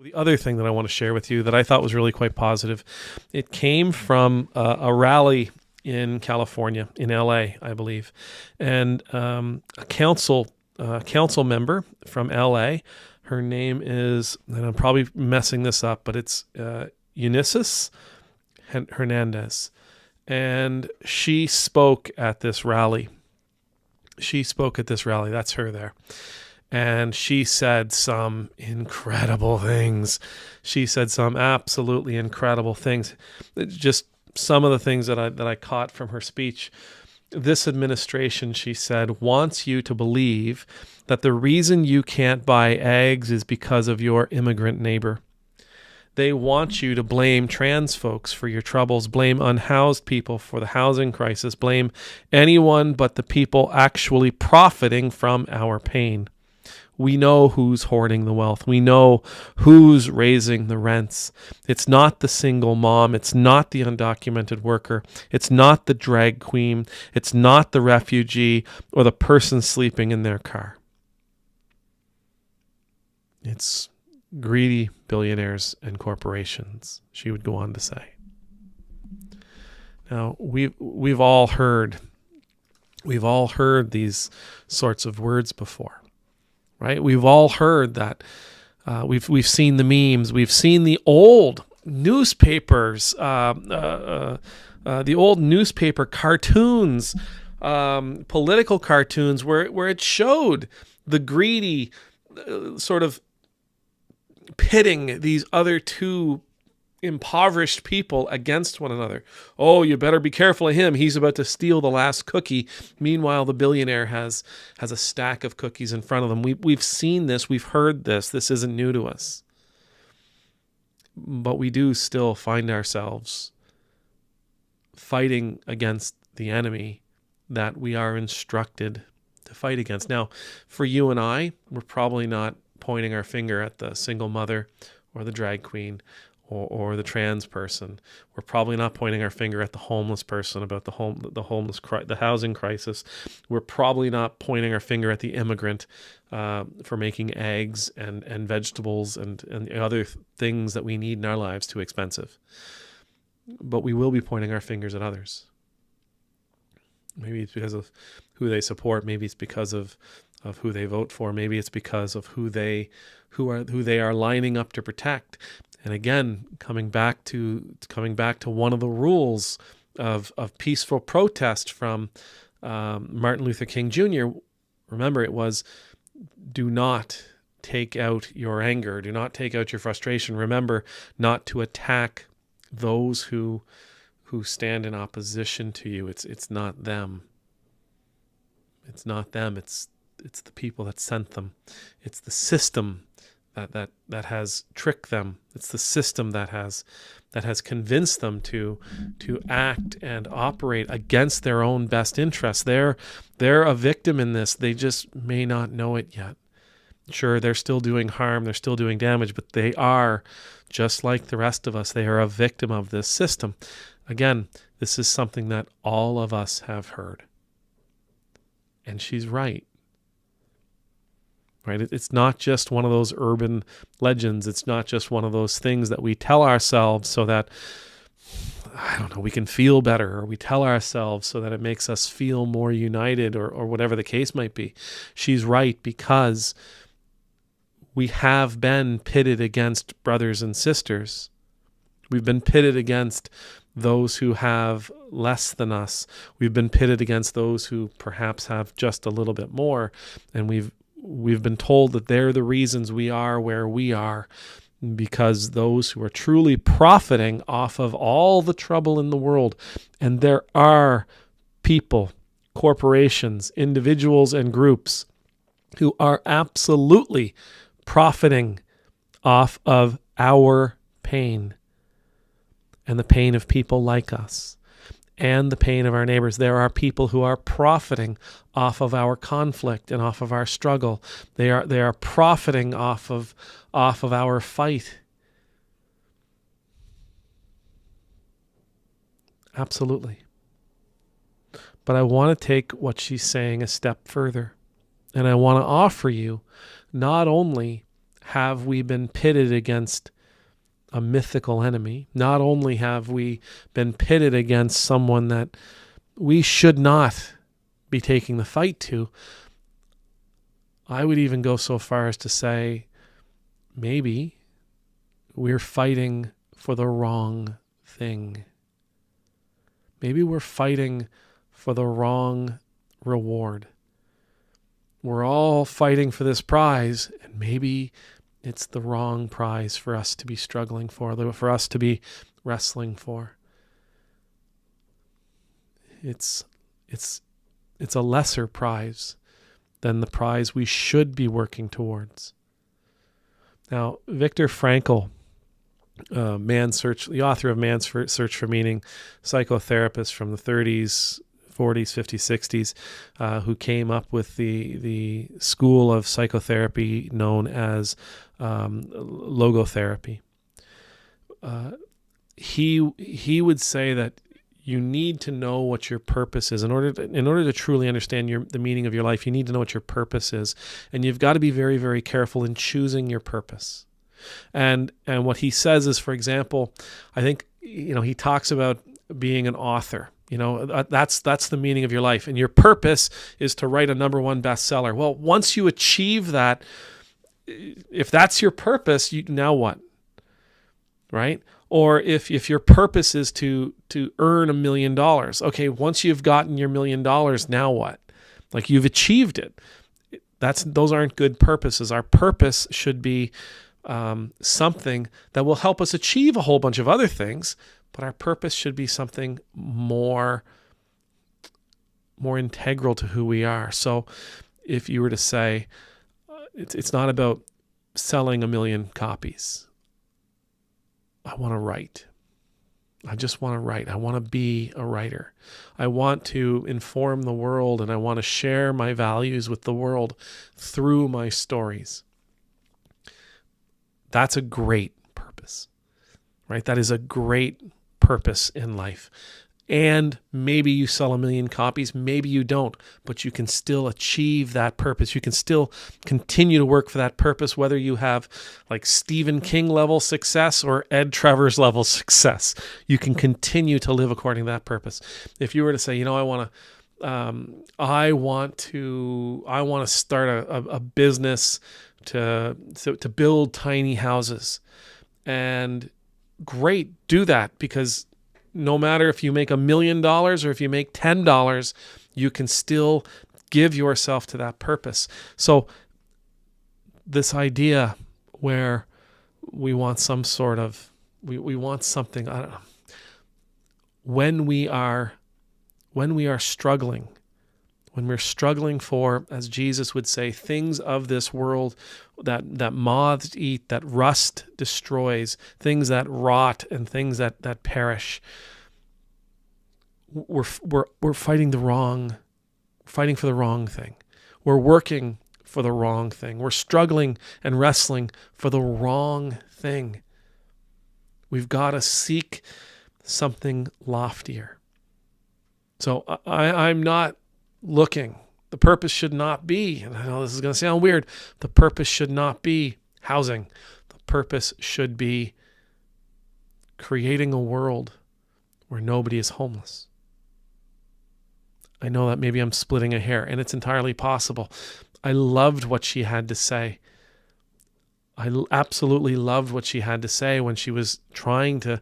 The other thing that I want to share with you that I thought was really quite positive, it came from a rally in California, in LA, I believe, and a council member from LA. Her name is, and I'm probably messing this up, but it's Eunices Hernandez, and she spoke at this rally. That's her there. And she said some incredible things. She said some absolutely incredible things. Just some of the things that I caught from her speech. This administration, she said, wants you to believe that the reason you can't buy eggs is because of your immigrant neighbor. They want you to blame trans folks for your troubles, blame unhoused people for the housing crisis, blame anyone but the people actually profiting from our pain. We know who's hoarding the wealth. We know who's raising the rents. It's not the single mom. It's not the undocumented worker. It's not the drag queen. It's not the refugee or the person sleeping in their car. It's greedy billionaires and corporations, she would go on to say. Now, we've all heard these sorts of words before. Right? We've all heard that. We've seen the memes. We've seen the old newspapers, the old newspaper cartoons, political cartoons, where it showed the greedy sort of pitting these other two impoverished people against one another. Oh, you better be careful of him. He's about to steal the last cookie. Meanwhile, the billionaire has a stack of cookies in front of them. We've seen this. We've heard this. This isn't new to us. But we do still find ourselves fighting against the enemy that we are instructed to fight against. Now, for you and I, we're probably not pointing our finger at the single mother or the drag queen or the trans person. We're probably not pointing our finger at the homeless person about the housing crisis. We're probably not pointing our finger at the immigrant for making eggs and vegetables and other things that we need in our lives too expensive. But we will be pointing our fingers at others. Maybe it's because of who they support. Maybe it's because of who they vote for. Maybe it's because of who they are lining up to protect. And again, coming back to one of the rules of peaceful protest from Martin Luther King Jr. Remember, it was, do not take out your anger, do not take out your frustration. Remember not to attack those who stand in opposition to you. It's not them. It's not them. It's the people that sent them. It's the system that has tricked them. It's the system that has convinced them to act and operate against their own best interests. They're a victim in this. They just may not know it yet. Sure, they're still doing harm, they're still doing damage, but they are, just like the rest of us, they are a victim of this system. Again, this is something that all of us have heard. And she's right. Right? It's not just one of those urban legends. It's not just one of those things that we tell ourselves so that, I don't know, we can feel better, or we tell ourselves so that it makes us feel more united, or whatever the case might be. She's right, because we have been pitted against brothers and sisters. We've been pitted against those who have less than us. We've been pitted against those who perhaps have just a little bit more, and we've been told that they're the reasons we are where we are, because those who are truly profiting off of all the trouble in the world, and there are people, corporations, individuals, and groups who are absolutely profiting off of our pain and the pain of people like us and the pain of our neighbors. There are people who are profiting off of our conflict and off of our struggle. They are profiting off of our fight. Absolutely. But I want to take what she's saying a step further. And I want to offer you not only have we been pitted against a mythical enemy. Not only have we been pitted against someone that we should not be taking the fight to, I would even go so far as to say maybe we're fighting for the wrong thing. Maybe we're fighting for the wrong reward. We're all fighting for this prize, and maybe it's the wrong prize for us to be struggling for us to be wrestling for. It's a lesser prize than the prize we should be working towards. Now, Viktor Frankl, the author of Man's Search for Meaning, psychotherapist from the 30s, 40s, 50s, 60s, who came up with the school of psychotherapy known as logotherapy. He would say that you need to know what your purpose is. In order to truly understand the meaning of your life, you need to know what your purpose is. And you've got to be very, very careful in choosing your purpose. And what he says is, for example, I think, he talks about being an author. That's the meaning of your life. And your purpose is to write a #1 bestseller. Well, once you achieve that, if that's your purpose, now what? Right? Or if your purpose is to earn $1 million, okay, once you've gotten your $1 million, now what? Like, you've achieved it. Those aren't good purposes. Our purpose should be something that will help us achieve a whole bunch of other things, but our purpose should be something more integral to who we are. So if you were to say, it's not about selling 1 million copies. I want to write. I just want to write. I want to be a writer. I want to inform the world, and I want to share my values with the world through my stories. That's a great purpose, right? That is a great purpose in life. And maybe you sell 1 million copies, maybe you don't, but you can still achieve that purpose. You can still continue to work for that purpose, whether you have like Stephen King level success or Ed Travers level success. You can continue to live according to that purpose. If you were to say, I want to start a business to build tiny houses, and great, do that, because no matter if you make $1 million or if you make $10, you can still give yourself to that purpose. So this idea where we want some sort of, we want something, I don't know, when we are struggling, when we're struggling for, as Jesus would say, things of this world that moths eat, that rust destroys, things that rot and things that perish, we're fighting fighting for the wrong thing. We're working for the wrong thing. We're struggling and wrestling for the wrong thing. We've got to seek something loftier. So I'm not looking. The purpose should not be, and I know this is going to sound weird, the purpose should not be housing. The purpose should be creating a world where nobody is homeless. I know that maybe I'm splitting a hair, and it's entirely possible. I loved what she had to say. I absolutely loved what she had to say when she was trying to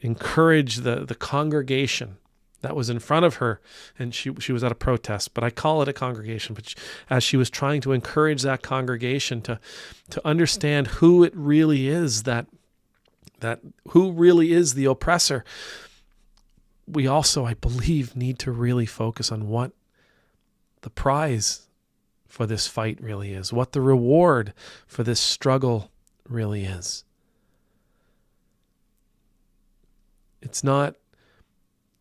encourage the congregation that was in front of her, and she was at a protest, but I call it a congregation. But as she was trying to encourage that congregation to understand who it really is, that who really is the oppressor, we also, I believe, need to really focus on what the prize for this fight really is, what the reward for this struggle really is. It's not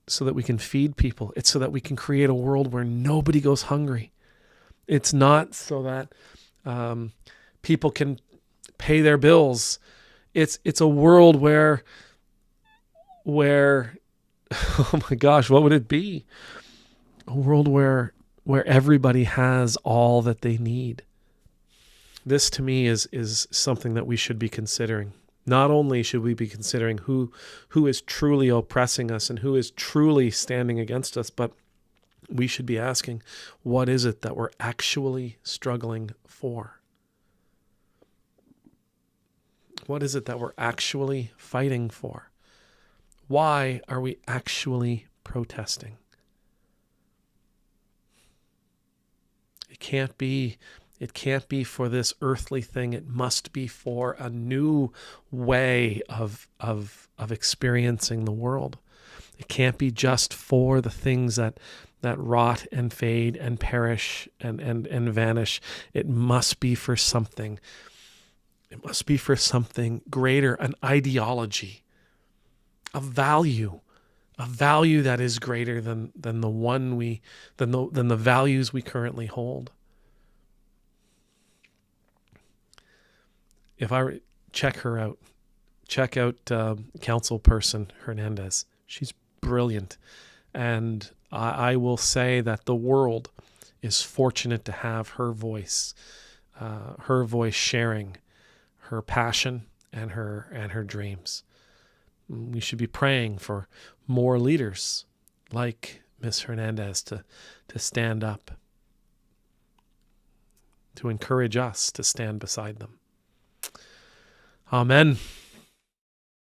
so that we can feed people. It's so that we can create a world where nobody goes hungry. It's not so that people can pay their bills. It's a world where oh my gosh, what would it be? A world where everybody has all that they need. This to me is something that we should be considering. Not only should we be considering who is truly oppressing us and who is truly standing against us, but we should be asking, what is it that we're actually struggling for? What is it that we're actually fighting for? Why are we actually protesting? It can't be for this earthly thing. It must be for a new way of experiencing the world. It can't be just for the things that rot and fade and perish and vanish. It must be for something. It must be for something greater, an ideology, a value that is greater than the values we currently hold. If I check out Councilperson Hernandez. She's brilliant, and I will say that the world is fortunate to have her voice sharing her passion and her dreams. We should be praying for more leaders like Miss Hernandez to stand up, to encourage us to stand beside them. Amen.